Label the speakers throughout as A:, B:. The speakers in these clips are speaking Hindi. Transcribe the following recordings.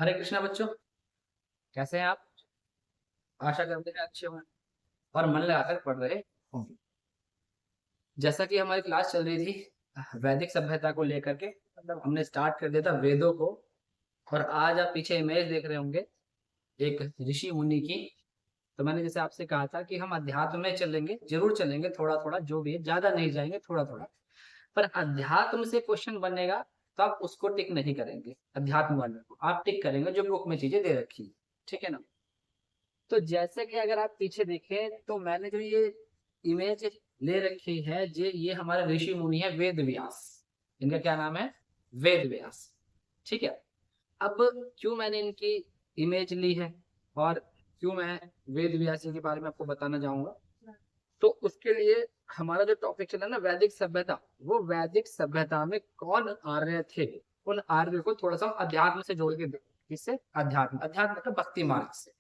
A: हरे कृष्णा बच्चों, कैसे हैं आप? आशा करते हैं अच्छे हों और मन लगाकर पढ़ रहे होंगे। जैसा कि हमारी क्लास चल रही थी वैदिक सभ्यता को लेकर के, मतलब हमने स्टार्ट कर दिया था वेदों को। और आज आप पीछे इमेज देख रहे होंगे एक ऋषि मुनि की। तो मैंने जैसे आपसे कहा था कि हम अध्यात्म में चलेंगे, जरूर चलेंगे, थोड़ा थोड़ा जो भी है, ज्यादा नहीं जाएंगे, थोड़ा थोड़ा। पर अध्यात्म से क्वेश्चन बनेगा तो आप उसको टिक नहीं करेंगे, अध्यात्म वाले को आप टिक करेंगे जो बुक में चीजें दे रखी है। ठीक है ना? तो जैसे कि अगर आप पीछे देखें तो मैंने जो ये इमेज ले रखी है, ये हमारा ऋषि मुनि है वेद व्यास। इनका क्या नाम है? वेद व्यास। ठीक है। अब क्यों मैंने इनकी इमेज ली है और क्यों मैं वेद व्यास जी के बारे में आपको बताना चाहूंगा, तो उसके लिए हमारा जो टॉपिक चला ना वैदिक सभ्यता, वो वैदिक सभ्यता में कौन आर्य थे, उन आर्य को थोड़ा सा अध्यात्म से जोड़ के किससे? अध्यात्म, अध्यात्म का भक्ति मार्ग से।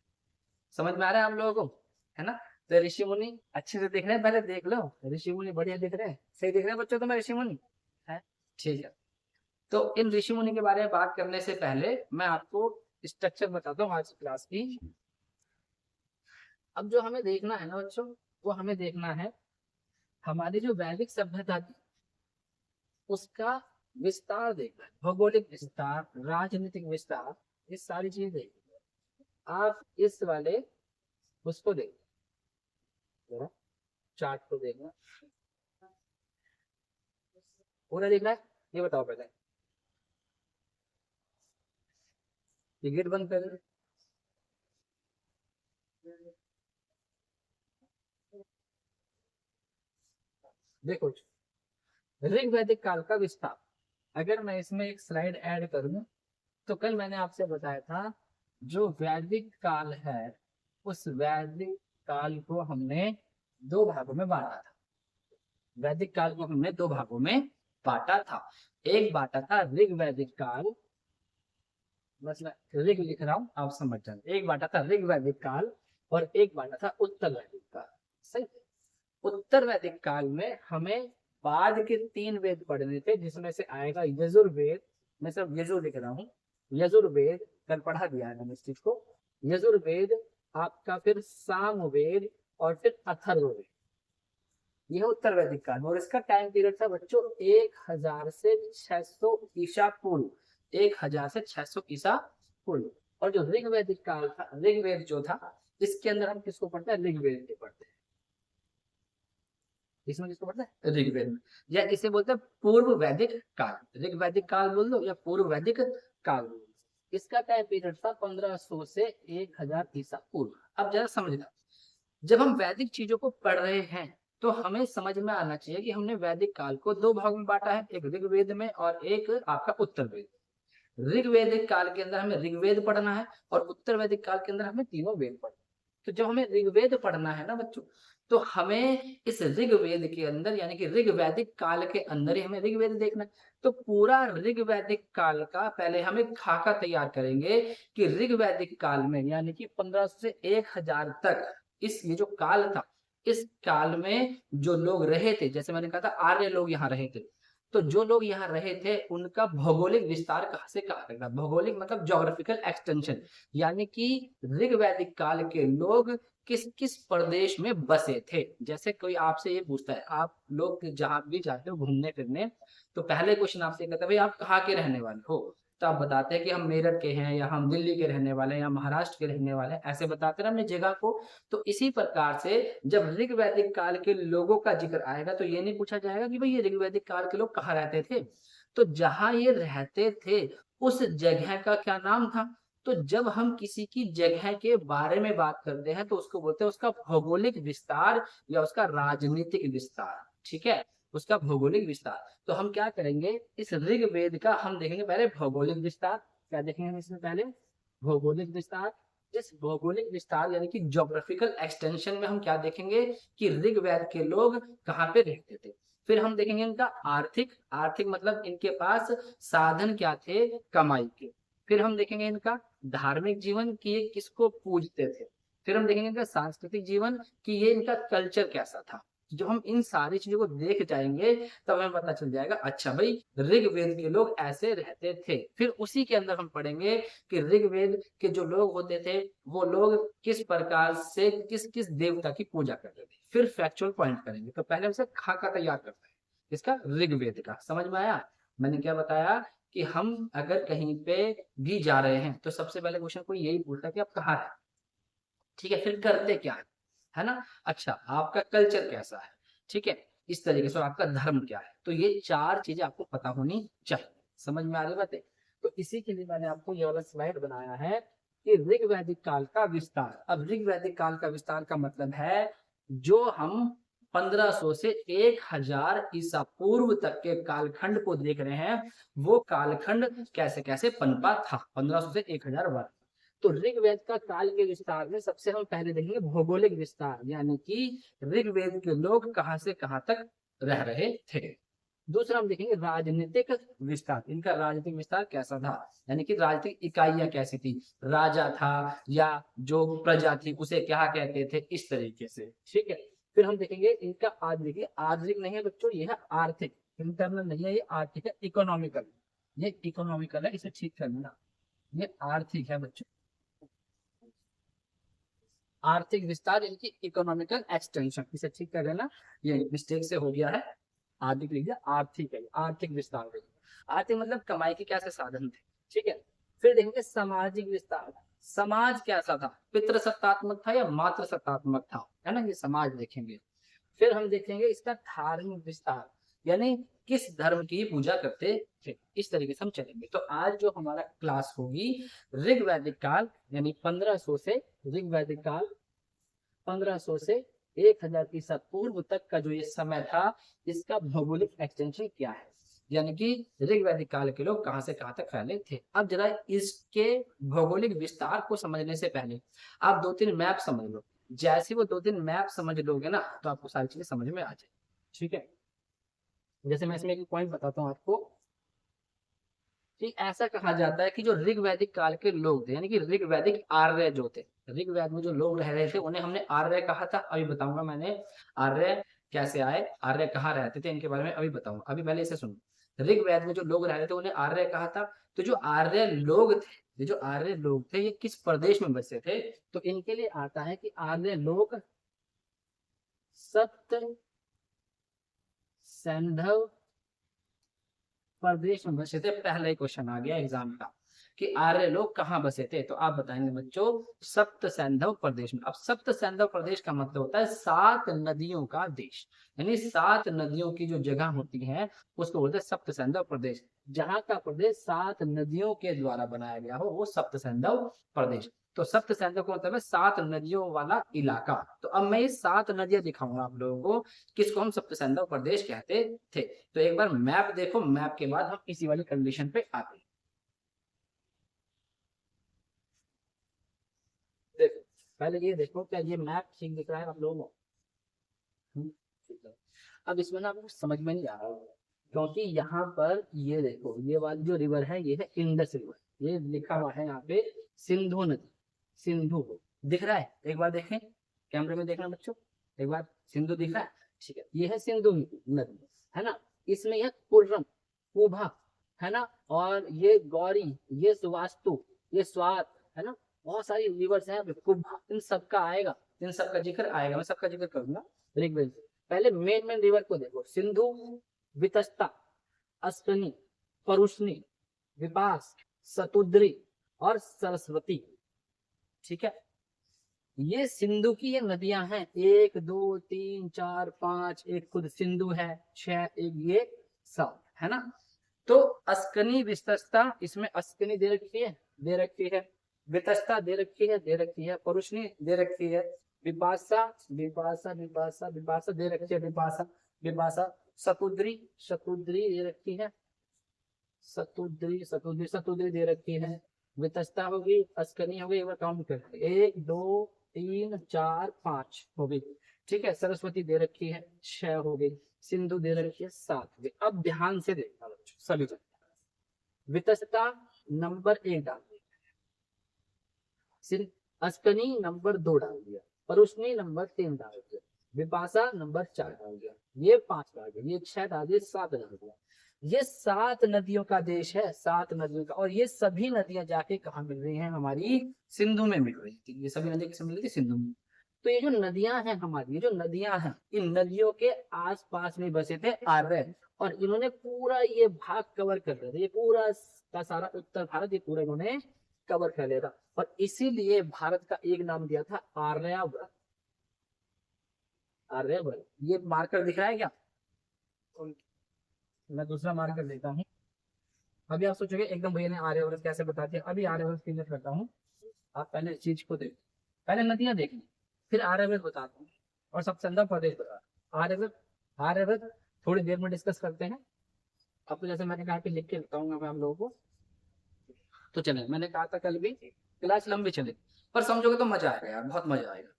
A: समझ में आ रहा है आप लोगों को? है ना? तो ऋषि मुनि अच्छे से दिख रहे हैं, पहले देख लो। ऋषि मुनि बढ़िया दिख रहे हैं, सही दिख रहे हैं बच्चों तुम्हें ऋषि मुनि? है? ठीक है। तो इन ऋषि मुनि के बारे में बात करने से पहले मैं आपको स्ट्रक्चर बताता हूँ आज की क्लास की। अब जो हमें देखना है ना बच्चों, वो हमें देखना है हमारी जो वैदिक सभ्यता थी उसका विस्तार देखना है, भौगोलिक विस्तार, राजनीतिक विस्तार, ये सारी चीज देखनी है। आप इस वाले उसको देखना, जरा चार्ट को देखना, पूरा देखना है। ये बताओ पहले, ये गेट बंद कर। देखो, ऋग वैदिक काल का विस्तार, अगर मैं इसमें एक स्लाइड ऐड करूं तो कल मैंने आपसे बताया था जो वैदिक काल है उस वैदिक काल को हमने दो भागों में बांटा था। वैदिक काल को हमने दो भागों में बांटा था। एक बांटा था ऋग वैदिक काल, मतलब ऋग लिख रहा हूं आप समझ जाए, एक बांटा था ऋग वैदिक काल और एक बांटा था उत्तर वैदिक काल। सही। उत्तर वैदिक काल में हमें बाद के तीन वेद पढ़ने थे, जिसमें से आएगा यजुर्वेद। मैं सब यजुर लिख रहा हूँ। यजुर्वेद कल पढ़ा दिया है मैंने इस चीज को। यजुर्वेद, आपका फिर सामवेद और फिर अथर्ववेद। यह उत्तर वैदिक काल और इसका टाइम पीरियड था बच्चों 1000 से 600 ईसा पूर्व। 1000 से 600 ईसा पूर्व। और जो ऋग्वैदिक काल था, ऋग्वेद जो था, इसके अंदर हम किसको पढ़ते हैं? ऋग्वेद को पढ़ते हैं। इसमें किसको पढ़ते हैं? ऋग्वेद में। या इसे बोलते हैं पूर्व वैदिक काल, ऋग वैदिक काल बोल दो या पूर्व वैदिक काल बोल दो। इसका टाइम पीरियड था 1500 से 1000 ईसा पूर्व। अब जरा समझना, जब हम वैदिक चीजों को पढ़ रहे हैं तो हमें समझ में आना चाहिए कि हमने वैदिक काल को दो भागों में बांटा है, एक ऋग्वेद में और एक आपका उत्तर वेद। ऋग्वैदिक काल के अंदर हमें ऋग्वेद पढ़ना है और उत्तर वैदिक काल के अंदर हमें तीनों वेद पढ़ना है। तो जब हमें ऋग्वेद पढ़ना है ना बच्चों, तो हमें इस ऋग्वेद के अंदर यानी कि ऋग्वैदिक काल के अंदर ही हमें ऋग्वेद देखना है। तो पूरा ऋग्वैदिक काल का पहले हम एक खाका तैयार करेंगे कि ऋग्वैदिक काल में यानी कि 1500 से 1000 तक इस ये जो काल था, इस काल में जो लोग रहे थे, जैसे मैंने कहा था आर्य लोग यहाँ रहे थे, तो जो लोग यहाँ रहे थे उनका भौगोलिक विस्तार कहाँ से कहाँ तक था? भौगोलिक मतलब ज्योग्राफिकल एक्सटेंशन, यानी कि ऋग्वैदिक काल के लोग किस किस प्रदेश में बसे थे। जैसे कोई आपसे ये पूछता है, आप लोग जहां भी जाते हो घूमने फिरने, तो पहले क्वेश्चन आपसे कहता है भाई आप कहाँ के रहने वाले हो? तो आप बताते हैं कि हम मेरठ के हैं या हम दिल्ली के रहने वाले हैं या महाराष्ट्र के रहने वाले हैं, ऐसे बताते हैं अपनी जगह को। तो इसी प्रकार से जब ऋग्वैदिक काल के लोगों का जिक्र आएगा तो ये नहीं पूछा जाएगा कि भाई ये ऋग्वैदिक काल के लोग कहाँ रहते थे, तो जहां ये रहते थे उस जगह का क्या नाम था। तो जब हम किसी की जगह के बारे में बात करते हैं तो उसको बोलते हैं उसका भौगोलिक विस्तार या उसका राजनीतिक विस्तार। ठीक है, उसका भौगोलिक विस्तार। तो हम क्या करेंगे, इस ऋग्वेद का हम देखेंगे पहले भौगोलिक विस्तार। क्या देखेंगे हम इसमें? पहले भौगोलिक विस्तार। इस भौगोलिक विस्तार यानी कि ज्योग्राफिकल एक्सटेंशन में हम क्या देखेंगे कि ऋग्वेद के लोग कहाँ पे रहते थे। फिर हम देखेंगे इनका आर्थिक, आर्थिक मतलब इनके पास साधन क्या थे कमाई के। फिर हम देखेंगे इनका धार्मिक जीवन कि ये किसको पूजते थे। फिर हम देखेंगे इनका सांस्कृतिक जीवन कि ये इनका कल्चर कैसा था। जब हम इन सारी चीजों को देख जाएंगे तब हमें पता चल जाएगा, अच्छा भाई ऋग्वेद के लोग ऐसे रहते थे। फिर उसी के अंदर हम पढ़ेंगे कि ऋग्वेद के जो लोग होते थे वो लोग किस प्रकार से किस किस देवता की पूजा करते थे। फिर फैक्चुअल पॉइंट करेंगे। तो पहले हम सिर्फ खाका तैयार करते हैं इसका, ऋग्वेद का। समझ में आया? मैंने क्या बताया कि हम अगर कहीं पे भी जा रहे हैं तो सबसे पहले क्वेश्चन कोई यही पूछता है कि आप कहाँ है, ठीक है, फिर करते क्या है ना, अच्छा आपका कल्चर कैसा है, ठीक है, इस तरीके से, और आपका धर्म क्या है। तो ये चार चीजें आपको पता होनी चाहिए। समझ में आ रही बात है? तो इसी के लिए मैंने आपको ये वाला स्लाइड बनाया है कि ऋग्वैदिक काल का विस्तार। अब ऋग्वैदिक काल का विस्तार का मतलब है जो हम 1500 से 1000 ईसा पूर्व तक के कालखंड को देख रहे हैं, वो कालखंड कैसे कैसे पनपा था 1500 से 1000 वर्ष। तो ऋग्वेद का काल के विस्तार में सबसे हम पहले देखेंगे भौगोलिक विस्तार, यानी कि ऋग्वेद के लोग कहां से कहां तक रह रहे थे। दूसरा हम देखेंगे राजनीतिक विस्तार, इनका राजनीतिक विस्तार कैसा था, यानी कि राजनीतिक इकाइयां कैसी थी, राजा था या जो प्रजा थी उसे क्या कहते थे, इस तरीके से, ठीक है। फिर हम देखेंगे इनका आर्थिक, आर्थिक नहीं है बच्चों, ये है आर्थिक, इंटरनल नहीं है, ये आर्थिक है, इकोनॉमिकल, ये इकोनॉमिकल है, इसे ठीक करना, ये आर्थिक है बच्चों, आर्थिक विस्तार इनकी इकोनॉमिकल एक्सटेंशन, इसे ठीक कर लेना, ये मिस्टेक से हो गया है, आर्थिक लिख दिया, आर्थिक है, आर्थिक विस्तार है। आर्थिक मतलब कमाई के कैसे साधन थे, ठीक है। फिर देखेंगे सामाजिक विस्तार, समाज कैसा था, पितृसत्तात्मक था या मातृ सत्तात्मक था, है ना, ये समाज देखेंगे। फिर हम देखेंगे इसका धार्मिक विस्तार, यानी किस धर्म की पूजा करते थे, इस तरीके से हम चलेंगे। तो आज जो हमारा क्लास होगी ऋग्वैदिक काल, यानी 1500 से ऋग्वैदिक काल 1500 से 1000 ईसा पूर्व तक का जो ये समय था, इसका भौगोलिक एक्सटेंशन क्या है, यानी कि ऋग्वैदिक काल के लोग कहां से कहां तक फैले थे। अब जरा इसके भौगोलिक विस्तार को समझने से पहले आप दो तीन मैप समझ लो। जैसे वो दो तीन मैप समझ लोगे ना तो आपको सारी चीजें समझ में आ जाए, ठीक है। जैसे मैं इसमें एक पॉइंट बताता हूँ आपको कि ऐसा कहा जाता है कि जो ऋग्वैदिक काल के लोग थे, यानी कि ऋग्वैदिक आर्य जो थे, ऋग्वेद में जो लोग रह रहे थे उन्हें हमने आर्य कहा था। अभी बताऊंगा मैंने आर्य कैसे आए, आर्य कहाँ रहते थे, इनके बारे में अभी बताऊंगा। अभी पहले इसे सुनो, ऋग्वेद में जो लोग रह रहे थे उन्हें आर्य कहा था। तो जो आर्य लोग थे, ये जो आर्य लोग थे ये किस प्रदेश में बसे थे, तो इनके लिए आता है कि आर्य लोग सप्त सैंधव प्रदेश में बसे थे। पहला ही क्वेश्चन आ गया एग्जाम का कि आर्य लोग कहाँ बसे थे, तो आप बताएंगे बच्चों सप्त सैंधव प्रदेश में। अब सप्त सैंधव प्रदेश का मतलब होता है 7 नदियों का देश, यानी 7 नदियों की जो जगह होती है उसको बोलते हैं सप्त सैंधव प्रदेश। जहाँ का प्रदेश 7 नदियों के द्वारा बनाया गया हो वो सप्त सैंधव प्रदेश। तो सप्त सैंधव का मतलब है 7 नदियों वाला इलाका। तो अब मैं ये 7 नदियां दिखाऊंगा आप लोगों को, किसको हम सप्त सैंधव प्रदेश कहते थे। तो एक बार मैप देखो, मैप के बाद हम इसी वाली कंडीशन पे आते हैं। देखो पहले ये देखो क्या ये मैप ठीक दिख रहा है आप लोगों को? ठीक है। अब इसमें ना आपको समझ में नहीं आ रहा क्योंकि यहाँ पर ये देखो ये वाली जो रिवर है ये है इंडस रिवर, ये लिखा हुआ है यहाँ पे सिंधु नदी, सिंधु दिख रहा है, एक बार देखें कैमरे में देखना बच्चों, एक बार सिंधु दिख रहा है, ठीक है, ये है सिंधु नदी, है ना। इसमें यह कुर्रम, कुभा, है ना, और ये गौरी, ये सुवास्तु, ये स्वात, है ना, बहुत सारी रिवर्स हैं, कुभा, इन सबका आएगा, इन सबका जिक्र आएगा, मैं सबका जिक्र करूंगा ऋग्वेद से। पहले मेन मेन रिवर को देखो, सिंधु, वितस्ता, अश्विनी, परुष्णी, विपास, सतुद्री और सरस्वती, ठीक है। ये सिंधु की ये नदियां हैं, 1 2 3 4 5, एक खुद सिंधु है, 6, एक ये 7, है ना। तो अस्कनी विस्तस्ता, इसमें अस्कनी दे रखी है, दे रखी है, वितस्ता दे रखी है, दे रखी है, परुष्णी दे रखी है, विपासा विपासा विपासा विपासा दे रखी है, विपासा विपासा, सतुद्री सतुद्री दे रखी है, सतुद्री सतुद्री सतुद्री दे रखी है, वितस्ता होगी, अस्कनी हो गई, एक बार काउंट करते 1 2 3 4 5 हो गई, ठीक है। सरस्वती दे रखी है 6 हो गई, सिंधु दे रखी है 7 हो गई। अब ध्यान से देखना बच्चों सभी जगह, वितस्ता नंबर 1 डाल दिया, अस्कनी नंबर 2 डाल दिया, परुष्णी नंबर 3 डाल दिया, बिपाशा नंबर 4 का हो गया, ये 5 का आ गया, ये 6 का आ गया, 7 का हो गया। ये 7 नदियों का देश है, 7 नदियों का, और ये सभी नदियां जाके कहाँ मिल रही हैं, हमारी सिंधु में मिल रही थी। ये सभी नदियां किसमें मिल रही थी, सिंधु में। तो ये जो नदियां हैं हमारी, ये जो नदियां हैं, इन नदियों के आसपास में बसे थे आर्य, और इन्होंने पूरा ये भाग कवर कर लिया था, ये पूरा का सारा उत्तर भारत, ये पूरा इन्होंने कवर कर लिया था, और इसीलिए भारत का एक नाम दिया था आर्यावर्त। आर्यावर्त, ये मार्कर दिख रहा है क्या, मैं दूसरा मार्कर देता हूँ। अभी आप सोचोगे एकदम भैया ने आर्यावर्त कैसे बता दिया, अभी आर्यावर्त क्लियर करता हूँ। आप पहले इस चीज को देखो, पहले नदियां देख ली, फिर आर्यावर्त बताता हूँ, और सबसे अंदर प्रदेश बता। आर्यावर्त, आर्यावर्त थोड़ी देर में डिस्कस करते हैं। अब तो जैसे मैंने कहा कि लिख के बताऊंगा मैं आप लोगों को, तो चले, मैंने कहा था कल भी क्लास लंबी चले, पर समझोगे तो मजा आएगा यार, बहुत मजा आएगा।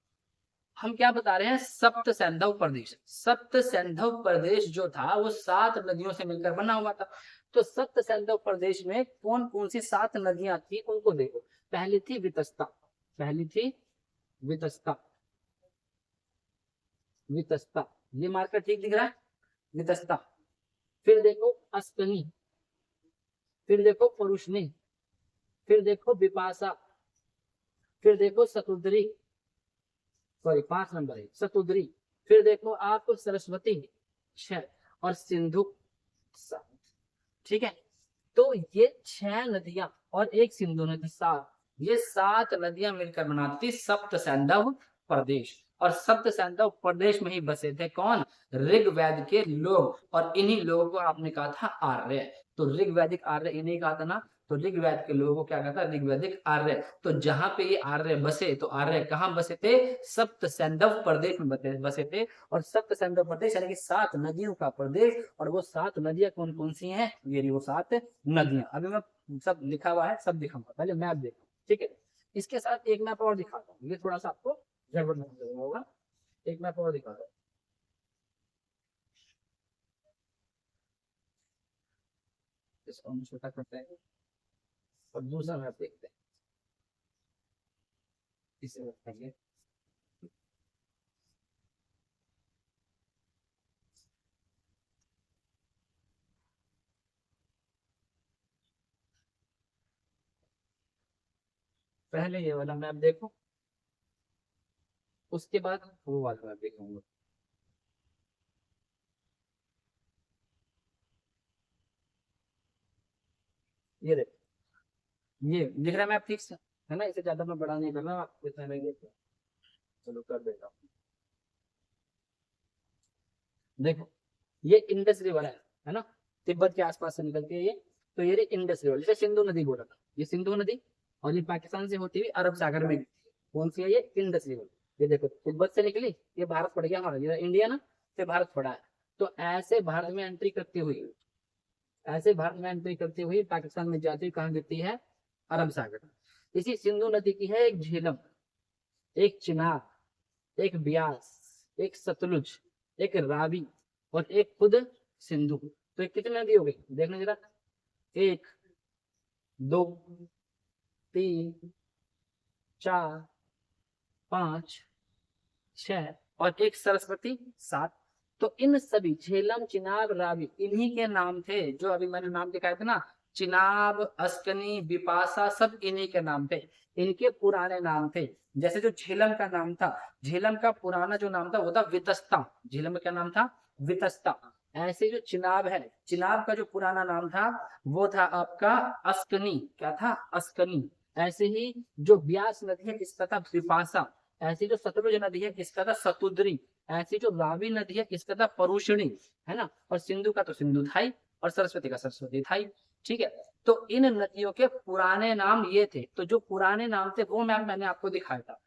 A: हम क्या बता रहे हैं, सप्त सैंधव प्रदेश। सप्त सैंधव प्रदेश जो था वो 7 नदियों से मिलकर बना हुआ था। तो सप्त सैंधव प्रदेश में कौन कौन सी 7 नदियां थी, उनको देखो। पहली थी वितस्ता, पहली थी वितस्ता, वितस्ता, ये मार्कर ठीक दिख रहा है, वितस्ता। फिर देखो अस्कनी, फिर देखो परुष्णी, फिर देखो बिपाशा, फिर देखो सतुद्री, सॉरी 5 नंबर है सतुद्री, फिर देखो आप सरस्वती 6, और सिंधु 7। ठीक है, तो ये 6 नदियां और एक सिंधु नदी 7, ये 7 नदियां मिलकर बनाती सप्त सैंधव प्रदेश। और सप्त सैंधव प्रदेश में ही बसे थे कौन, ऋग्वेद के लोग, और इन्हीं लोगों को आपने कहा था आर्य। तो ऋग्वैदिक आर्य इन्हीं कहा था ना, तो ऋग्वेद के लोगों को क्या कहता, ऋग्वैदिक आर्य। तो जहां पे ये आर्य बसे, तो आर्य कहाँ बसे थे, सप्त सैंधव प्रदेश में बसे थे। और सप्त सैंधव प्रदेश यानी कि 7 नदियों का प्रदेश, और वो 7 नदियां कौन कौन सी हैं, ये वो 7 नदियां। अभी मैं सब लिखा हुआ है, सब दिखाऊंगा, पहले मैप देखो, ठीक है। इसके साथ एक मैप और दिखाता हूँ, ये थोड़ा सा आपको गड़बड़ नहीं होगा, एक मैप और दिखाता हूँ। इसको हम छोटा करते हैं, और दूसरा मैप देखते हैं, इसे रखेंगे। पहले ये वाला मैप देखो, उसके बाद वो वाला मैप देखूंगा। ये देखो, ये दिख रहा है मैप ठीक से, है ना, इसे ज्यादा मैं बड़ा नहीं करना, आप इतना नहीं देखो, चलो कर देता हूँ। देखो, ये इंडस रिवर है ना, तिब्बत के आसपास से निकलती है ये। तो ये इंडस रिवर, जैसे सिंधु नदी बोला था, ये सिंधु नदी, और ये पाकिस्तान से होती हुई अरब सागर में गिरती है। कौन सी है ये, इंडस रिवर। ये देखो तिब्बत से निकली, ये भारत पड़ गया हमारा, ये इंडिया ना, फिर भारत पड़ा है। तो ऐसे भारत में एंट्री करती हुई, ऐसे भारत में एंट्री करती हुई पाकिस्तान में जाती हुई कहाँ गिरती है, अरब सागर। इसी सिंधु नदी की है एक झेलम, एक चिनाब, एक ब्यास, एक सतलुज, एक रावी, और एक खुद सिंधु। तो ये कितनी नदी हो गई, देखना जरा, 1, 2, 3, 4, 5, 6, और एक सरस्वती 7। तो इन सभी झेलम चिनाब रावी इन्हीं के नाम थे, जो अभी मैंने नाम दिखाए थे ना, चिनाब अस्कनी बिपाशा, सब इन्हीं के नाम थे, इनके पुराने नाम थे। जैसे जो झेलम का नाम था, झेलम का पुराना जो नाम था वो था वितस्ता, झेलम का क्या नाम था, वितस्ता। ऐसे जो चिनाब है, चिनाब का जो पुराना नाम था वो था आपका अस्कनी, क्या था, अस्कनी। ऐसे ही जो ब्यास नदी है इसका था विपाशा, ऐसी जो सतलुज नदी है इसका था सतुद्री, ऐसी जो रावी नदी है इसका था परुषणी, है ना, और सिंधु का तो सिंधु था ही, और सरस्वती का सरस्वती था ही। ठीक है, तो इन नदियों के पुराने नाम ये थे, तो जो पुराने नाम थे वो मैंने आपको दिखाया था।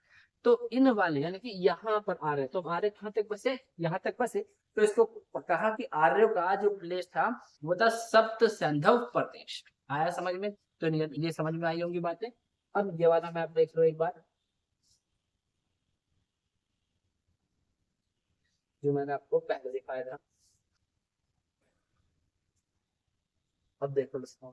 A: तो इन वाले यानी कि यहाँ पर आ रहे, तो आर्य कहाँ तक बसे, यहाँ तक बसे। तो इसको कहा कि आर्यों का जो प्लेस था वो था सप्त सैंधव प्रदेश। आया समझ में, तो ये समझ में आई होंगी बातें। अब ये वाला मैप देख लो एक बार, जो मैंने आपको पहले दिखाया था। अब देखो दोस्तों,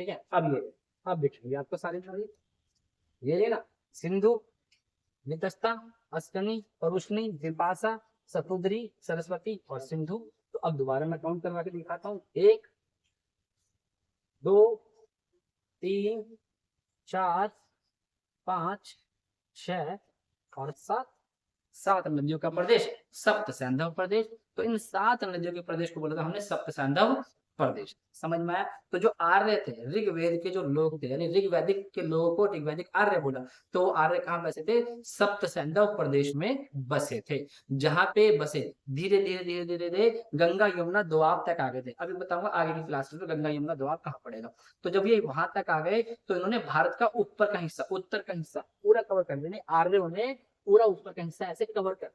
A: ठीक है। अब देखेंगे आपको सारी नदी, ये लेना सिंधु, नितस्ता, अस्कनी, परुष्णी, विपाशा, सतुद्री, सरस्वती और सिंधु। तो अब दोबारा मैं काउंट करवा के दिखाता हूँ, 1 2 3 4 5 6 और 7 नदियों का प्रदेश सप्त सैंधव प्रदेश। तो इन 7 नदियों के प्रदेश को बोला था हमने सप्त सैंधव प्रदेश। समझ में आया। तो जो आर्य थे, ऋग्वेद के जो लोग थे, यानी ऋग्वैदिक के लोगों को ऋग्वैदिक आर्य बोला, तो आर्य कहाँ बसे थे? सप्त सैंधव प्रदेश में बसे थे, जहां पे बसे धीरे धीरे धीरे धीरे धीरे गंगा यमुना दोआब तक आ गए थे। अभी बताऊंगा आगे की क्लास में गंगा यमुना दोआब कहाँ पड़ेगा। तो जब ये वहां तक आ गए तो इन्होंने भारत का ऊपर का हिस्सा, उत्तर का हिस्सा पूरा कवर कर दिया। आर्यों ने पूरा ऊपर का हिस्सा ऐसे कवर कर,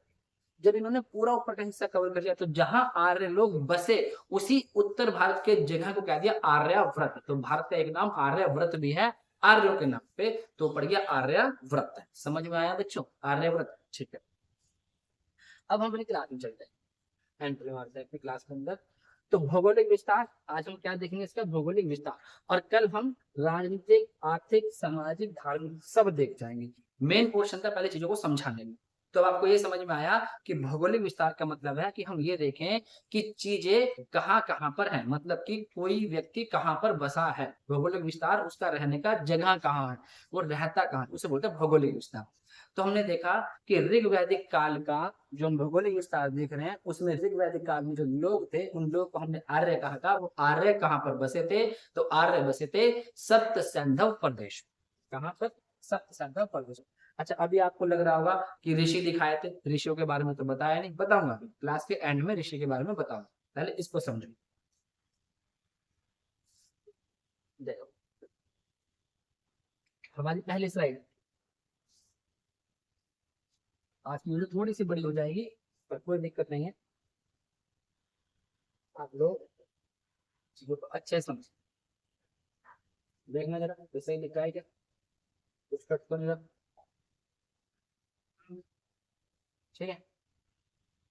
A: जब इन्होंने पूरा ऊपर का हिस्सा कवर कर लिया तो जहां आर्य लोग बसे उसी उत्तर भारत के जगह को कह दिया आर्याव्रत। तो भारत का एक नाम आर्याव्रत भी है आर्यों के नाम पे, तो पड़ गया आर्याव्रत। समझ में आया बच्चों? आर्याव्रत। ठीक है, अब हम अपनी क्लास में चलते हैं, एंट्री मारते हैं अपनी क्लास के अंदर। तो भौगोलिक विस्तार, आज हम क्या देखेंगे? इसका भौगोलिक विस्तार। और कल हम राजनीतिक, आर्थिक, सामाजिक, धार्मिक सब देख जाएंगे। मेन पोर्शन था पहले चीजों को समझाने में। तो आपको ये समझ में आया कि भौगोलिक विस्तार का मतलब है कि हम ये देखें कि चीजें कहाँ कहाँ पर है, मतलब कि कोई व्यक्ति कहाँ पर बसा है। भौगोलिक विस्तार उसका रहने का जगह कहाँ है, वो रहता कहाँ है, उसे बोलते हैं भौगोलिक विस्तार। तो हमने देखा कि ऋग्वैदिक काल का जो हम भौगोलिक विस्तार देख रहे हैं उसमें ऋग्वैदिक काल में जो लोग थे उन लोग को हमने आर्य कहा था। वो आर्य कहाँ पर बसे थे? तो आर्य बसे थे सप्त सैंधव प्रदेश। कहाँ पर? सप्त सैंधव प्रदेश। अच्छा, अभी आपको लग रहा होगा कि ऋषि दिखाए थे, ऋषियों के बारे में तो बताया नहीं, बताऊंगा क्लास के एंड में ऋषि के बारे में बताऊंगा, पहले इसको समझो। देखो हमारी पहली स्लाइड, आज की वीडियो थोड़ी सी बड़ी हो जाएगी पर कोई दिक्कत नहीं है, आप लोग चीजों को अच्छे समझ देखना जरा तो सही दिख रहा है क्या, कुछ कट तो नहीं रहा। ठीक है,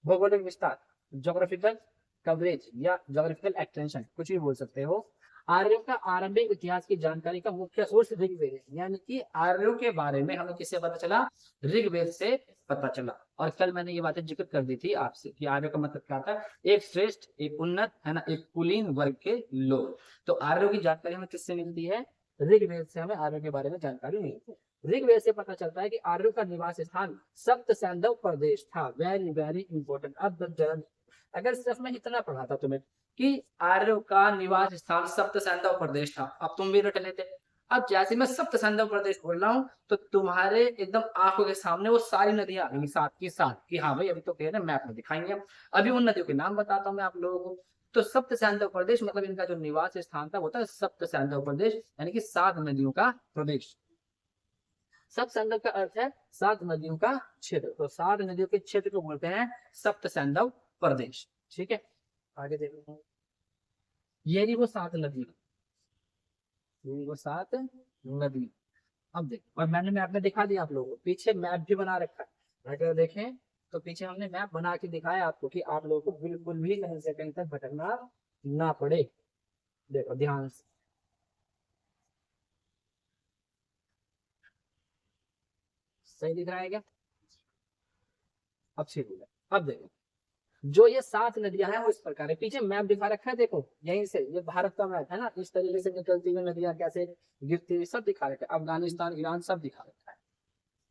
A: भौगोलिक विस्तार, ज्योग्राफिकल कवरेज या ज्योग्राफिकल एक्सटेंशन, कुछ भी बोल सकते हो। आर्यों का आरंभिक इतिहास की जानकारी का मुख्य सोर्स ऋग्वेद है, यानी कि आर्यों के बारे में हमें किससे पता चला? ऋग्वेद से पता चला। और कल मैंने ये बातें जिक्र कर दी थी आपसे कि आर्यों का मतलब क्या था? एक श्रेष्ठ, एक उन्नत, है ना, एक कुलीन वर्ग के लोग। तो आर्यों की जानकारी हमें किससे मिलती है? ऋग्वेद से हमें आर्यों के बारे में जानकारी मिलती है। ऋग्वेद से पता चलता है कि आर्यों का निवास स्थान सप्त सैंधव प्रदेश था। Very very important. अब जरा अगर सिर्फ मैं इतना पढ़ा था तुम्हें कि आर्यों का निवास स्थान सप्त सैंधव प्रदेश था, अब तुम भी रट लेते। अब जैसे मैं सप्त सैंधव प्रदेश बोल रहा हूँ तो तुम्हारे एकदम आंखों के सामने वो सारी नदियां आ गई साथ की साथ कि हाँ भाई अभी तो कह रहे मैप में दिखाएंगे हम। अभी उन नदियों के नाम बताता हूँ मैं आप लोगों को। तो सप्त सैंधव प्रदेश मतलब इनका जो निवास स्थान था वो था सप्त सैंधव प्रदेश, यानी कि 7 नदियों का प्रदेश। सप्त सैंधव का अर्थ है 7 नदियों का क्षेत्र। तो 7 नदियों के क्षेत्र को बोलते हैं सप्त सैंधव प्रदेश। ठीक है, आगे देखो, ये रही वो 7 नदी, ये वो 7 नदी। अब देखो, और मैंने मैप में दिखा दिया आप लोगों को, पीछे मैप भी बना रखा है। अगर देखें तो पीछे हमने मैप बना के दिखाया आपको कि आप लोगों को बिल्कुल भी कहीं से कहीं तक भटकना ना पड़े। देखो ध्यान से, सही दिख रहा है क्या? अब सही दिख रहा है। अब देखो, जो ये 7 नदियां हैं वो इस प्रकार है, पीछे मैप दिखा रखा है, देखो यहीं से ये भारत का मैप है ना, इस तरीके से निकलती हुई नदियां कैसे गिरती हुई सब दिखा रखा है, अफगानिस्तान, ईरान सब दिखा रखा है।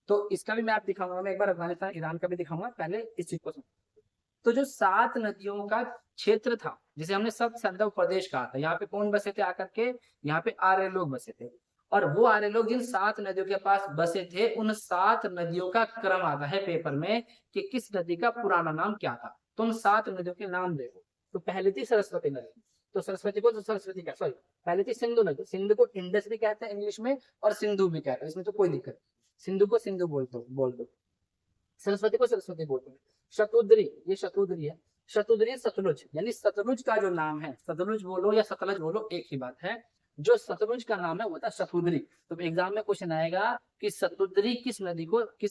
A: तो इसका भी मैप दिखाऊंगा मैं एक बार, अफगानिस्तान, ईरान का भी दिखाऊंगा, पहले इस चीज को समझो। तो जो 7 नदियों का क्षेत्र था जिसे हमने सप्त सैंधव प्रदेश कहा था, यहाँ पे कौन बसे थे आकर के? यहाँ पे आर्य लोग बसे थे। और वो आर्य लोग जिन 7 नदियों के पास बसे थे उन 7 नदियों का क्रम आता है पेपर में कि किस नदी का पुराना नाम क्या था। तुम 7 नदियों के नाम देखो। तो पहले थी सरस्वती नदी, तो सरस्वती को तो सरस्वती का सॉरी पहले थी सिंधु नदी, सिंधु को इंडस भी कहते हैं इंग्लिश में और सिंधु भी कहते हैं, इसमें तो कोई दिक्कत नहीं। सिंधु को सिंधु बोल दो, सरस्वती को सरस्वती बोलते हैं। शतुद्री, ये शतुद्री है, शतुद्री सतलुज, यानी सतलुज का जो नाम है, सतलुज बोलो या सतलज बोलो एक ही बात है, जो सतलुज का नाम है वो था शतुद्री। तो एग्जाम में क्वेश्चन आएगा कि शतुद्री किस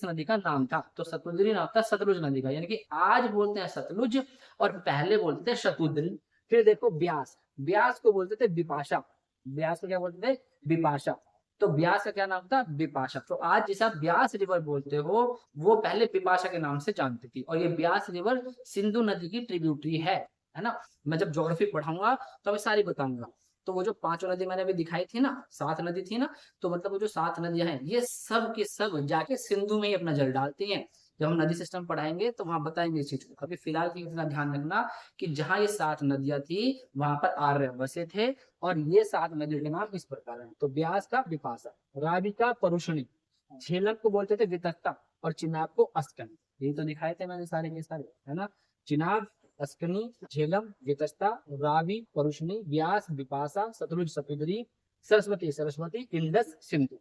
A: नदी का नाम था? तो शतुद्री नाम था सतलुज नदी का, यानी कि आज बोलते हैं सतलुज और पहले बोलते थे शतुद्री। फिर देखो ब्यास, ब्यास को बोलते थे विपाशा, ब्यास को क्या बोलते थे? बिपाशा। तो ब्यास का क्या नाम था? बिपाशा। तो आज जिसे आप ब्यास रिवर बोलते हो, वो पहले बिपाशा के नाम से जानती थी। और ये ब्यास रिवर सिंधु नदी की ट्रिब्यूटरी है ना। मैं जब ज्योग्राफी पढ़ाऊंगा तो अभी सारी बताऊंगा। तो वो जो पांचों नदी मैंने अभी दिखाई थी ना, 7 नदी थी ना, तो मतलब वो जो 7 नदियां हैं, ये सब की सब जाके सिंधु में ही अपना जल डालती हैं। जब हम नदी सिस्टम पढ़ाएंगे तो वहां बताएंगे इस चीज को। अभी फिलहाल के लिए इतना ध्यान रखना कि जहां ये 7 नदियां थी वहां पर आर्य बसे थे। और ये 7 नदियों के नाम इस प्रकार हैं। तो ब्यास का बिपाशा, रावी का परुषणी, झेलम को बोलते थे वितस्ता, और चिनाब को अस्कन। यही तो दिखाए थे मैंने सारे के सारे, है ना। चिनाब, अस्कनी, झेलम, वितस्ता, रावी, परुषणी, व्यास, बिपाशा, सतलुज, सतुदरी, सरस्वती, सरस्वती, इंडस, सिंधु।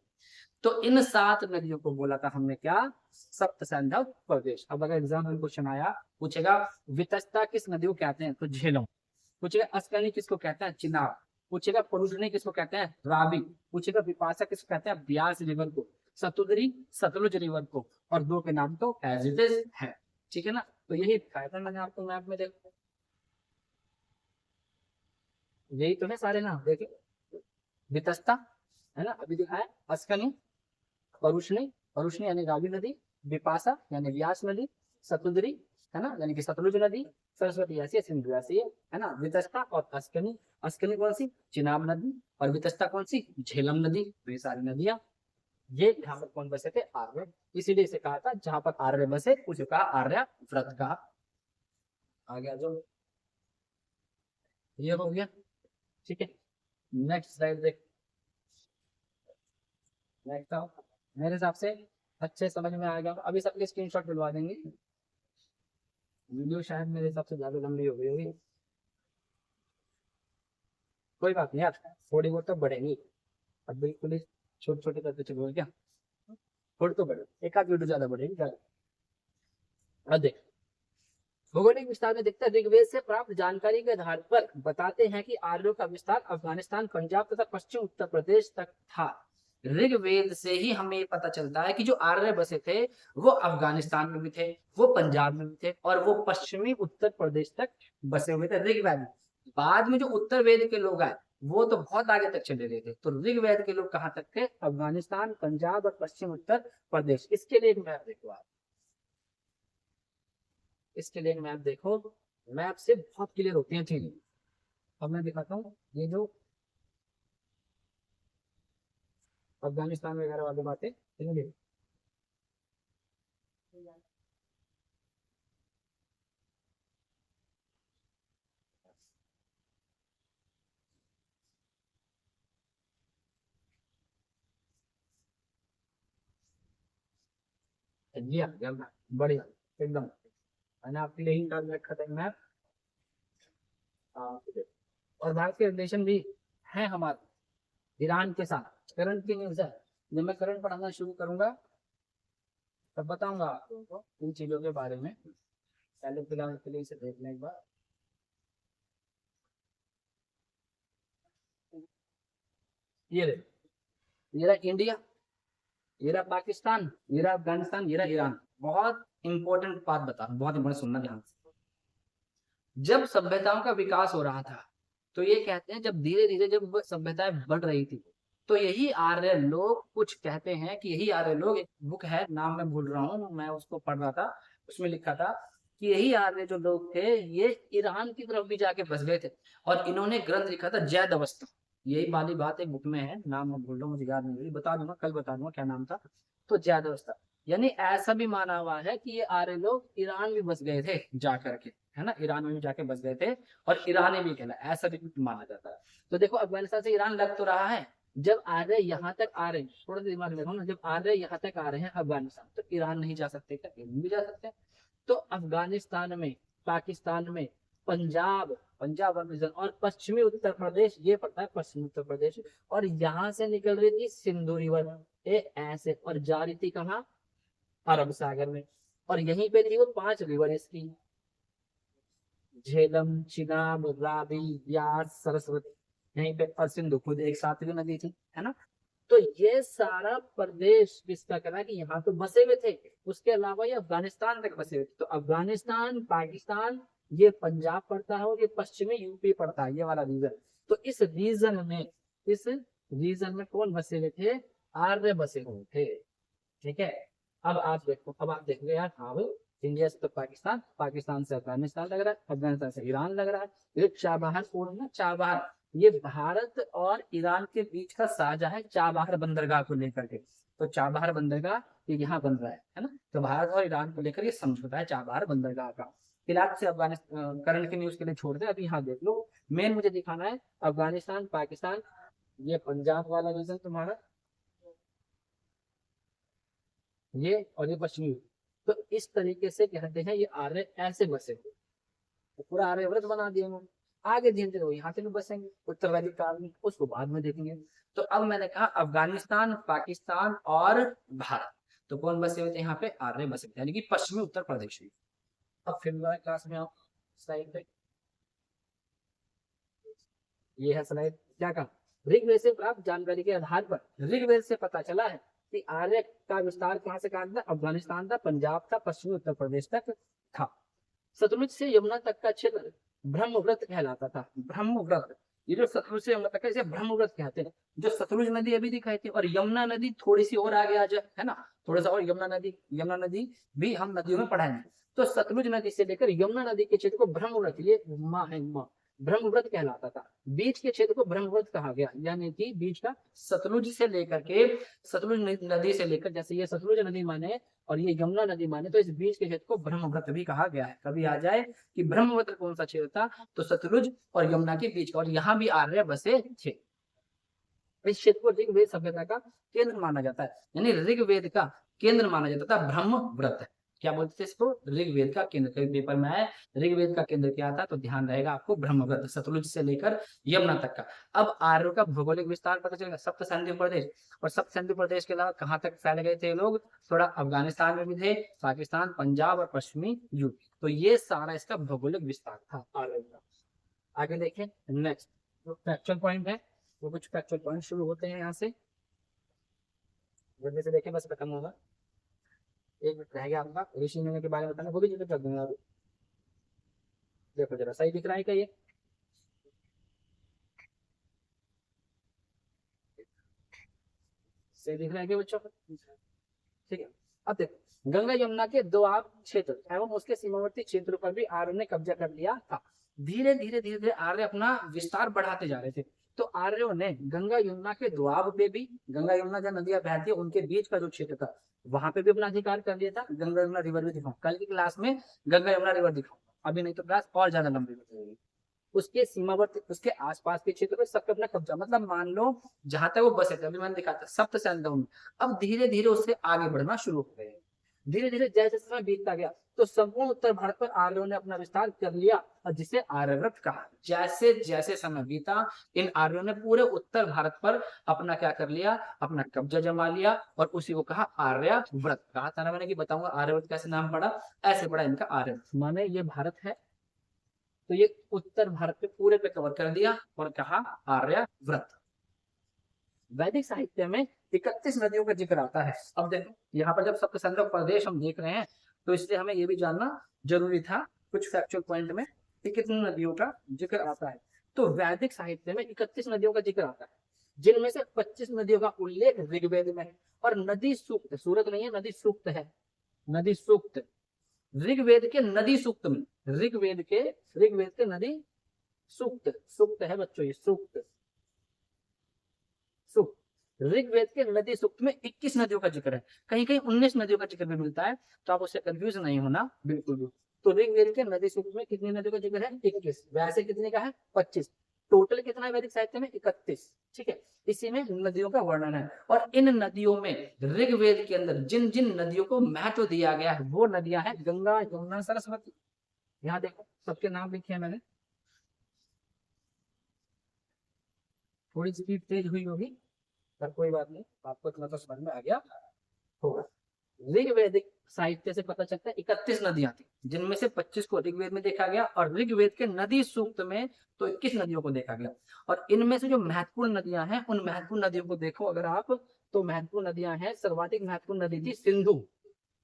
A: तो इन 7 नदियों को बोला था हमने क्या? सप्त सैंधव प्रदेश। अब अगर एग्जाम में क्वेश्चन आया, पूछेगा वितस्ता किस नदी को कहते हैं? तो झेलम। पूछेगा अस्कनी किसको कहते हैं? चिनाब। पूछेगा परुषणी किसको कहते हैं? रावी। पूछेगा विपाशा किसको कहते हैं? ब्यास रिवर को। सतुदरी, सतलुज रिवर को। और 2 के नाम तो एज इट इज है। ठीक है ना। तो यही दिखाया था मैंने आपको मैप में, देखो यही तो है सारे नाम, देखिए वितस्ता, है ना, अभी दिखाया। अस्कनी, परुषणी, परुषणी यानी रावी नदी, बिपाशा यानी व्यास नदी, सतुदरी, है ना, यानी कि सतलुज नदी, सरस्वती ऐसी है, सिंधु ऐसी है ना। वितस्ता और अस्कनी, अस्कनी कौन सी? चिनाब नदी। और वितस्ता कौन सी? झेलम नदी। तो ये सारी नदियां, ये यहाँ पर कौन बसे थे? आर्य। इसीलिए इसे कहा था जहां पर आर्य बसे उसे कहा आर्य व्रत कहा। आ गया जो, ये हो गया। ठीक है, नेक्स्ट स्लाइड देख। नेक्स्ट आओ। मेरे हिसाब से अच्छे समझ में आ गया। अभी सबके स्क्रीनशॉट दिलवा देंगे। वीडियो शायद मेरे हिसाब से ज्यादा लंबी हो गई होगी। कोई बात नहीं यार, थोड़ी बहुत तो बढ़ेगी। अब बिल्कुल ही छोटे छोटे करते चलोगे क्या? थोड़ी तो बढ़े, एक आध वीडियो ज्यादा बढ़ेगी ज्यादा। अब देख, भौगोलिक विस्तार में देखते हैं, ऋग्वेद से प्राप्त जानकारी के आधार पर बताते हैं कि आर्यों का विस्तार अफगानिस्तान, पंजाब तथा पश्चिम उत्तर प्रदेश तक था। ऋग्वेद से ही हमें ये पता चलता है कि जो आर्य बसे थे वो अफगानिस्तान में भी थे, वो पंजाब में भी थे, और वो पश्चिमी उत्तर प्रदेश तक बसे हुए थे ऋग्वेद में। बाद में जो उत्तर वेद के लोग आए वो तो बहुत आगे तक चले गए थे। तो ऋग्वेद के लोग कहाँ तक थे? अफगानिस्तान, पंजाब और पश्चिम उत्तर प्रदेश। इसके लिए एक मैप देखो आप, इसके लिए मैप देखो। मैप से बहुत क्लियर होती हैं चीजें। अब मैं दिखाता हूँ ये जो अफगानिस्तान वगैरह वाली बातें, समझिए। जी हाँ, बढ़िया एकदम। मैंने आपके लिए ही डाल रखा था मैप। और भारत के रिलेशन भी है हमारे ईरान के साथ। करंट की न्यूज है। जब मैं करंट पढ़ाना शुरू करूंगा तब बताऊंगा आपको इन चीजों के बारे में। पहले फिलहाल के लिए इसे देखने एक बार। ये देखो, ये रहा इंडिया, ये रहा पाकिस्तान, ये रहा अफगानिस्तान, ये रहा ईरान। बहुत इंपॉर्टेंट बात बता रहा हूँ, बहुत इंपॉर्टेंट, सुनना ध्यान से। जब सभ्यताओं का विकास हो रहा था तो ये कहते हैं जब धीरे धीरे जब सभ्यताएं बढ़ रही थी तो यही आर्य लोग, कुछ कहते हैं कि यही आर्य लोग, एक बुक है नाम मैं भूल रहा हूँ, मैं उसको पढ़ रहा था, उसमें लिखा था कि यही आर्य जो लोग थे ये ईरान की तरफ भी जाके बस गए थे। और इन्होंने ग्रंथ लिखा था जैद अवस्था। यही वाली बात एक बुक में है, नाम मैं भूल रहा हूँ, मुझे याद नहीं, बता दूंगा, कल बता दूंगा क्या नाम था। तो जैद अवस्था, यानी ऐसा भी माना हुआ है कि ये आर्य लोग ईरान भी बस गए थे जा करके, है ना, ईरान में भी जाके बस गए थे और ईरानी भी कहला, ऐसा भी माना जाता है। तो देखो अफगानिस्तान से ईरान लग तो रहा है। जब आ रहे यहाँ तक आ रहे हैं, थोड़ा सा दिमाग लगाओ ना, जब आ रहे यहाँ तक आ रहे हैं अफगानिस्तान, तो ईरान नहीं जा सकते क्या? ईरान भी जा सकते हैं। तो अफगानिस्तान में, पाकिस्तान में, पंजाब, पंजाब रीजन और पश्चिमी उत्तर प्रदेश, ये पड़ता है पश्चिमी उत्तर प्रदेश। और यहाँ से निकल रही थी सिंधु रिवर, ए ऐसे, और जा रही थी कहाँ? अरब सागर में। और यहीं पे थी वो 5 रिवर इसकी, झेलम, चिनाब, रावी, व्यास, सरस्वती, यहीं पे, और सिंधु खुद एक 7वीं नदी थी, है ना। तो ये सारा प्रदेश किसका कहना है कि यहाँ तो बसे हुए थे। उसके अलावा ये अफगानिस्तान तक बसे हुए थे। तो अफगानिस्तान, पाकिस्तान, ये पंजाब पड़ता है और ये पश्चिमी यूपी पड़ता है, ये वाला रीजन। तो इस रीजन में इस रीजन में कौन बसे हुए थे? आर्य बसे हुए थे। ठीक है, अब आप देखो यार, हाँ भाई, इंडिया से तो पाकिस्तान, पाकिस्तान से अफगानिस्तान लग रहा है, अफगानिस्तान से ईरान लग रहा है। ये चाबहार पोर्ट ना, चाबहार, ये भारत और ईरान के बीच का साझा है चाबहार बंदरगाह को लेकर के। तो चाबहार बंदरगाह ये यहाँ बन रहा है ना। तो भारत और ईरान को लेकर ये समझौता है चाबहार बंदरगाह का। इराक से अफगानिस्तान, करंट की न्यूज के लिए छोड़ दे, अभी यहाँ देख लो। मेन मुझे दिखाना है अफगानिस्तान, पाकिस्तान, ये पंजाब वाला रीजन तुम्हारा, ये और ये पश्चिमी। तो इस तरीके से कहते हैं ये आर्य ऐसे बसे, तो पूरा आर्यव्रत बना दिया उन्होंने। आगे धीरे धीरे वो यहाँ से भी बसेंगे उत्तरवैदिक काल में, उसको बाद में देखेंगे। तो अब मैंने कहा अफगानिस्तान, पाकिस्तान और भारत, तो कौन बसे हुए थे यहाँ पे? आर्य बसे थे, यानी कि पश्चिमी उत्तर प्रदेश में। अब फिर क्लास में आओ, स्लाइड पे, ये है स्लाइड। क्या कहा? ऋग्वेद से प्राप्त जानकारी के आधार पर ऋग्वेद से पता चला है कि आर्य का विस्तार कहाँ से कहाँ था? अफगानिस्तान था, पंजाब था, पश्चिमी उत्तर प्रदेश तक था। सतलुज से यमुना तक का क्षेत्र ब्रह्मव्रत कहलाता था। ब्रह्मव्रत, ये जो सतलुज से यमुना तक है, इसे ब्रह्मव्रत कहते हैं। जो सतलुज नदी अभी दिखाई थी, और यमुना नदी थोड़ी सी और आगे आ जाए, है ना, थोड़ा सा और, यमुना नदी भी हम नदियों में पढ़ाएंगे। तो सतलुज नदी से लेकर यमुना नदी के क्षेत्र को ब्रह्मव्रत, ये माँ है, माँ, ब्रह्मव्रत कहलाता था। बीच के क्षेत्र को ब्रह्मव्रत कहा गया, यानी कि बीच का सतलुज से लेकर के, सतलुज नदी से लेकर, जैसे ये सतलुज नदी माने और ये यमुना नदी माने, तो इस बीच के क्षेत्र को ब्रह्मव्रत भी कहा गया है। कभी आ जाए कि ब्रह्मव्रत कौन सा क्षेत्र था, तो सतलुज और यमुना के बीच का, और यहाँ भी आर्य बसे थे। इस क्षेत्र को ऋग्वेद सभ्यता का केंद्र माना जाता है, यानी ऋग्वेद का केंद्र माना जाता था ब्रह्मव्रत। क्या बोलते थे इसको? ऋग्वेद का केंद्र। कभी पेपर में आए ऋग्वेद का केंद्र क्या था, तो ध्यान रहेगा आपको ब्रह्मव्रत, सतलुज से लेकर यमुना तक का। अब आर्यों का भौगोलिक विस्तार पता चलेगा, सप्त सिंधु प्रदेश, और सप्त सिंधु प्रदेश के अलावा कहाँ तक फैले गए थे लोग? थोड़ा अफगानिस्तान में भी थे, पाकिस्तान, पंजाब और पश्चिमी यूपी। तो ये सारा इसका भौगोलिक विस्तार था आर्यों का। आगे देखें, नेक्स्ट जो फैक्चुअल पॉइंट है, वो कुछ फैक्चुअल पॉइंट शुरू होते हैं यहाँ से, जल्दी से देखें, बस खत्म होगा। एक मिनट रह गया आपका, ऋषि मुनि के बारे में बताना, वो भी जिक्र कर दूंगा अभी। देखो जरा, सही दिख रहा है क्या ये? सही दिख रहा है क्या बच्चों को? ठीक है, अब देखो, गंगा यमुना के दोआब क्षेत्र एवं उसके सीमावर्ती क्षेत्रों पर भी आर्य ने कब्जा कर लिया था। धीरे धीरे धीरे धीरे आर्य अपना विस्तार बढ़ाते जा रहे थे। तो आर्यों ने गंगा यमुना के दोआब पे भी, गंगा यमुना जब नदियां बहती है उनके बीच का जो क्षेत्र था, वहां पे भी अपना अधिकार कर लिया था। गंगा यमुना रिवर भी दिखाऊं कल की क्लास में, गंगा यमुना रिवर दिखाऊंगा, अभी नहीं तो क्लास और ज्यादा लंबी हो जाएगी। उसके सीमावर्ती, उसके आसपास के क्षेत्र में सब पे अपना कब्जा, मतलब मान लो जहां तक वो बसे थे, अभी मैंने दिखाता सप्त सिंधु में, अब धीरे धीरे उससे आगे बढ़ना शुरू हो गए। धीरे धीरे जैसे समय बीतता गया, तो संपूर्ण उत्तर भारत पर आर्यों ने अपना विस्तार कर लिया, और जिसे आर्यव्रत कहा। जैसे जैसे समय बीता, इन आर्यों ने पूरे उत्तर भारत पर अपना क्या कर लिया? अपना कब्जा जमा लिया, और उसी को कहा आर्यव्रत। कहा था ना मैंने कि बताऊंगा आर्यव्रत कैसे नाम पड़ा, ऐसे पड़ा इनका आर्यव्रत। माने ये भारत है, तो ये उत्तर भारत पे पूरे पे कवर कर दिया और कहा आर्यव्रत। वैदिक साहित्य में 31 नदियों का जिक्र आता है। अब देखो यहाँ पर जब सप्त सिंधु प्रदेश हम देख रहे हैं, तो इसलिए हमें ये भी जानना जरूरी था कुछ फैक्चुअल पॉइंट में कि कितनी नदियों का जिक्र आता है। तो वैदिक साहित्य में 31 नदियों का जिक्र आता है, जिनमें से 25 नदियों का उल्लेख ऋग्वेद में है। और नदी सूक्त, सूरत नहीं है, नदी सूक्त है, नदी सूक्त ऋग्वेद के नदी सूक्त में, ऋग्वेद के नदी सूक्त, सूक्त है बच्चों, ये सूक्त, सूक्त ऋग्वेद के नदी सूक्त में 21 नदियों का जिक्र है। कहीं कहीं 19 नदियों का जिक्र भी मिलता है, तो आप उससे कंफ्यूज नहीं होना बिल्कुल भी। तो ऋग्वेद के नदी सूक्त में कितनी नदियों का जिक्र है? 21। वैसे कितने का है? 25। टोटल कितना है वैदिक साहित्य में? 31। ठीक है, इसी में नदियों का वर्णन है। और इन नदियों में ऋग्वेद के अंदर जिन जिन नदियों को महत्व दिया गया है, वो नदियां हैं गंगा, यमुना, सरस्वती। यहाँ देखो सबके नाम लिखे हैं मैंने, थोड़ी स्पीड तेज हुई होगी, पर कोई बात नहीं, आपको इतना तो समझ में आ गया होगा। ऋग्वेदिक साहित्य से पता चलता है 31 नदियां थी, जिनमें से 25 को ऋग्वेद में देखा गया, और ऋग्वेद के नदी सूक्त में तो 21 नदियों को देखा गया। और इनमें से जो महत्वपूर्ण नदियां हैं, उन महत्वपूर्ण नदियों को देखो अगर आप, तो महत्वपूर्ण नदियां हैं, सर्वाधिक महत्वपूर्ण नदी थी सिंधु।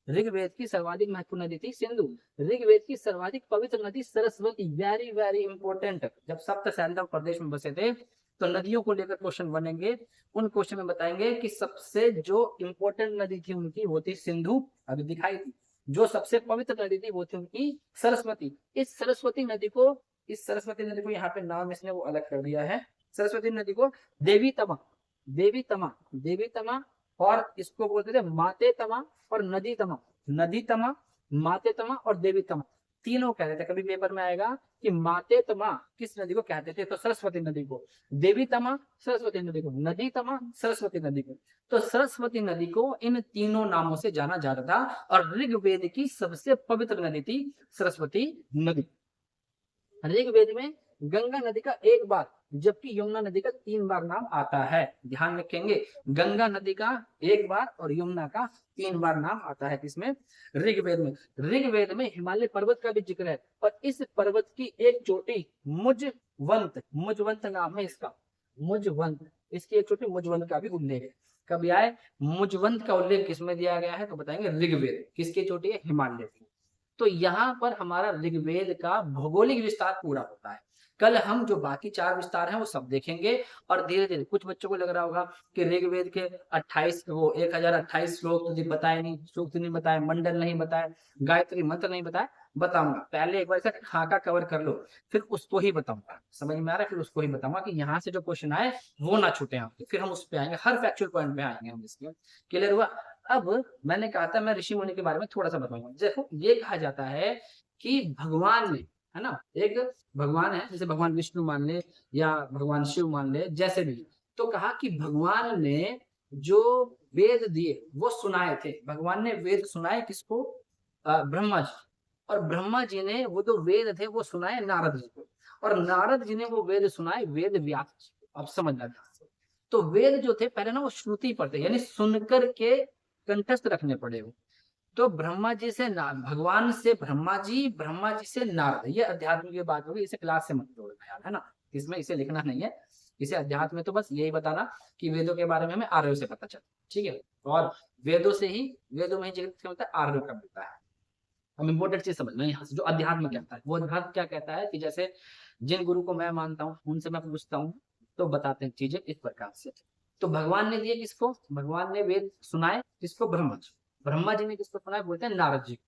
A: ऋग्वेद की सर्वाधिक महत्वपूर्ण नदी थी सिंधु। ऋग्वेद की सर्वाधिक पवित्र नदी सरस्वती, वेरी वेरी इंपॉर्टेंट। जब सप्त सिंधु प्रदेश में बसे थे, तो नदियों को लेकर क्वेश्चन बनेंगे। उन क्वेश्चन में बताएंगे कि सबसे जो इम्पोर्टेंट नदी थी उनकी वो थी सिंधु, अभी दिखाई थी। जो सबसे पवित्र नदी थी वो थी उनकी सरस्वती। इस सरस्वती नदी को यहाँ पे नाम इसने वो अलग कर दिया है। सरस्वती नदी को देवी तमा, देवी तमा, देवी तमा, और इसको बोलते थे माते तमा और नदी तमा। नदी तमा, माते तमा और देवी तमा, तीनों कहते थे। कभी पेपर में आएगा कि माते तमा किस नदी को कहते थे, तो सरस्वती नदी को। देवी तमा सरस्वती नदी को, नदी तमा सरस्वती नदी को। तो सरस्वती नदी को इन तीनों नामों से जाना जाता था और ऋग्वेद की सबसे पवित्र नदी थी सरस्वती नदी। ऋग्वेद में गंगा नदी का एक बार, जबकि यमुना नदी का 3 बार नाम आता है। ध्यान रखेंगे, गंगा नदी का एक बार और यमुना का 3 बार नाम आता है। किसमें? ऋग्वेद में। ऋग्वेद में हिमालय पर्वत का भी जिक्र है और इस पर्वत की एक चोटी मुजवंत, मुजवंत नाम है इसका, मुजवंत, इसकी एक चोटी मुजवंत का भी उल्लेख है। कभी आए मुजवंत का उल्लेख किसमें दिया गया है, तो बताएंगे ऋग्वेद। किसकी चोटी है? हिमालय की। तो यहाँ पर हमारा ऋग्वेद का भौगोलिक विस्तार पूरा होता है। कल हम जो बाकी 4 विस्तार हैं वो सब देखेंगे और धीरे धीरे, कुछ बच्चों को लग रहा होगा कि ऋग्वेद के 28 वो 1028 श्लोक तो बताए नहीं, सूक्त नहीं बताए, मंडल नहीं बताए, गायत्री मंत्र नहीं बताए। बताऊंगा, पहले एक बार इसका खाका कवर कर लो, फिर उसको ही बताऊंगा। समझ में आ रहा है? फिर उसको ही बताऊंगा कि यहाँ से जो क्वेश्चन आए वो ना छूटे आपके। फिर हम उस पर आएंगे, हर फैक्चुअल पॉइंट पे आएंगे हम इसके। क्लियर हुआ? अब मैंने कहा था मैं ऋषि मुनि के बारे में थोड़ा सा बताऊंगा। देखो, ये कहा जाता है कि भगवान ने, है ना, एक भगवान है, जैसे भगवान विष्णु मान ले या भगवान शिव मान ले, जैसे भी, तो कहा कि भगवान ने जो वेद दिए वो सुनाए थे। भगवान ने वेद सुनाए किसको? ब्रह्मा जी। और ब्रह्मा जी ने वो जो वेद थे वो सुनाए नारद जी को, और नारद जी ने वो वेद सुनाए वेद व्यास जी को। अब समझना ध्यान से। तो वेद जो थे पहले ना वो श्रुति पर थे, यानी सुनकर के कंठस्थ रखने पड़े वो। तो ब्रह्मा जी से भगवान से ब्रह्मा जी, ब्रह्मा जी से नारद, ये अध्यात्म की बात होगी। इसे क्लास से मत जोड़ना यार, है ना, इसमें इसे लिखना नहीं है। इसे अध्यात्म में तो बस यही बताना कि वेदों के बारे में हमें आर्यों से पता चलता है, ठीक है। और वेदों से ही, वेदों में ही जगत क्या होता है, आर्यों का मिलता है। हम इम्पोर्टेंट चीज समझना यहाँ से, जो अध्यात्म कहता है वो अध्यात्म क्या कहता है कि जैसे जिन गुरु को मैं मानता हूँ उनसे मैं पूछता हूँ तो बताते हैं चीजें इस प्रकार से। तो भगवान ने दिए किसको? भगवान ने वेद सुनाए किसको? ब्रह्मा जी। ब्रह्मा जी ने किसको सुनाए? बोलते हैं नारद जी।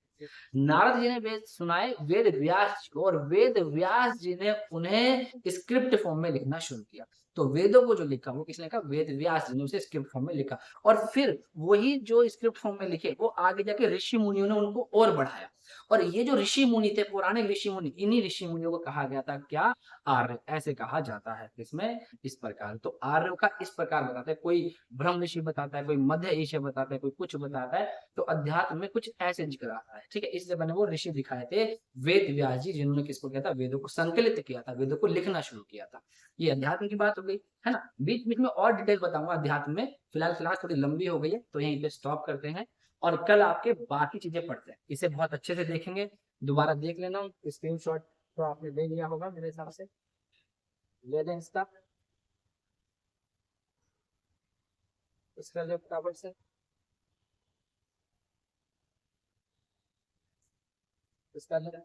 A: नारद जी ने वेद सुनाए वेद व्यास जी को, और वेद व्यास जी ने उन्हें स्क्रिप्ट फॉर्म में लिखना शुरू किया। तो वेदों को जो लिखा वो किसने लिखा? वेद व्यास जी ने उसे स्क्रिप्ट फॉर्म में लिखा। और फिर वही जो स्क्रिप्ट फॉर्म में लिखे वो आगे जाके ऋषि मुनियों ने उनको और बढ़ाया। और ये जो ऋषि मुनि थे, पुराने ऋषि मुनि, इन्हीं ऋषि मुनियों को कहा गया था क्या? आर्य, ऐसे कहा जाता है। इसमें इस प्रकार, तो आर्यों का इस प्रकार बताते हैं। कोई ब्रह्म ऋषि बताता है, कोई मध्य एशिया बताता है, कोई कुछ बताता है। तो अध्यात्म में कुछ ऐसे जिक्र आता है, ठीक है। इससे बने वो ऋषि दिखाए थे वेद व्यास जी, जिन्होंने किसको किया था? वेदों को संकलित किया था, वेदों को लिखना शुरू किया था। ये अध्यात्म की बात हो गई, है ना। बीच बीच में और डिटेल बताऊंगा अध्यात्म में। फिलहाल क्लास थोड़ी लंबी हो गई है तो यहीं पे स्टॉप करते हैं और कल आपके बाकी चीजें पढ़ते हैं। इसे बहुत अच्छे से देखेंगे, दोबारा देख लेना। स्क्रीनशॉट तो आपने ले लिया होगा मेरे हिसाब से, ले लें इसका, इसका जो फटाफट से इसका ले,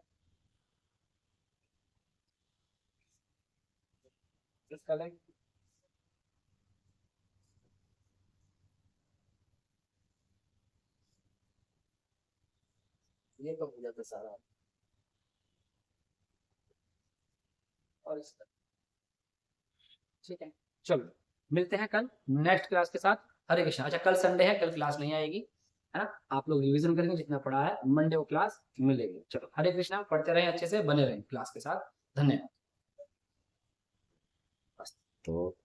A: इसका ले। ये तो हो जाता सारा, और इसका, ठीक है। चलो मिलते हैं कल नेक्स्ट क्लास के साथ। हरे कृष्णा। अच्छा, कल संडे है, कल क्लास नहीं आएगी, है ना। आप लोग रिवीजन करेंगे जितना पढ़ा है, मंडे को क्लास मिलेगी। चलो हरे कृष्णा, पढ़ते रहें अच्छे से, बने रहें क्लास के साथ। धन्यवाद। तो